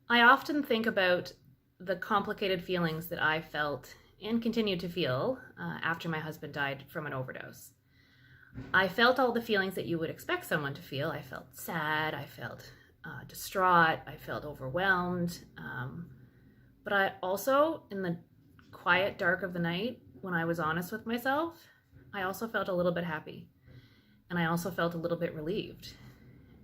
I often think about the complicated feelings that I felt and continue to feel after my husband died from an overdose. I felt all the feelings that you would expect someone to feel. I felt sad, I felt distraught, I felt overwhelmed. But I also, in the quiet dark of the night, when I was honest with myself, I also felt a little bit happy. And I also felt a little bit relieved.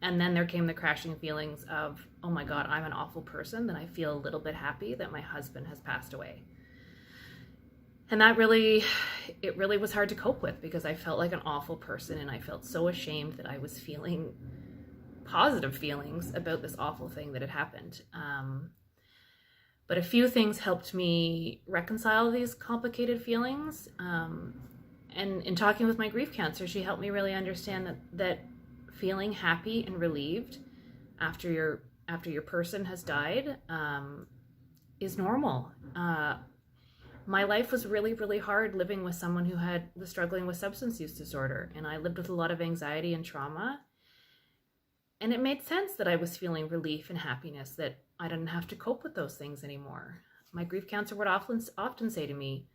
And then there came the crashing feelings of, oh my God, I'm an awful person. Then I feel a little bit happy that my husband has passed away. And it really was hard to cope with because I felt like an awful person and I felt so ashamed that I was feeling positive feelings about this awful thing that had happened. But a few things helped me reconcile these complicated feelings. And in talking with my grief counselor, she helped me really understand that feeling happy and relieved after your person has died is normal. My life was really, really hard living with someone who was struggling with substance use disorder, and I lived with a lot of anxiety and trauma. And it made sense that I was feeling relief and happiness, that I didn't have to cope with those things anymore. My grief counselor would often say to me,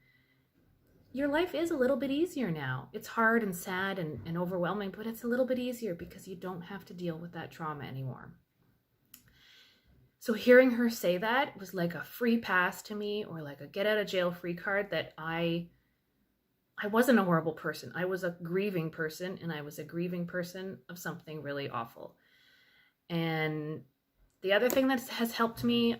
your life is a little bit easier now. It's hard and sad and overwhelming, but it's a little bit easier because you don't have to deal with that trauma anymore. So hearing her say that was like a free pass to me, or like a get out of jail free card, that I wasn't a horrible person. I was a grieving person, and I was a grieving person of something really awful. And the other thing that has helped me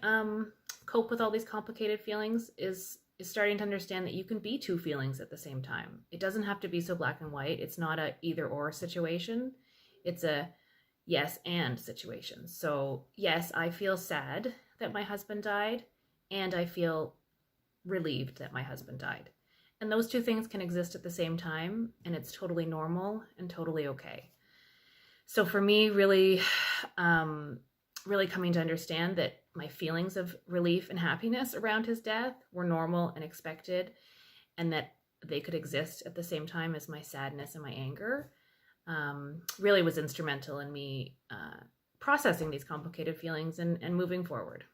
cope with all these complicated feelings is starting to understand that you can be two feelings at the same time. It doesn't have to be so black and white. It's not a either or situation. It's a yes and situation. So yes, I feel sad that my husband died, and I feel relieved that my husband died. And those two things can exist at the same time, and it's totally normal and totally okay. So for me, really coming to understand that my feelings of relief and happiness around his death were normal and expected, and that they could exist at the same time as my sadness and my anger, really was instrumental in me processing these complicated feelings and moving forward.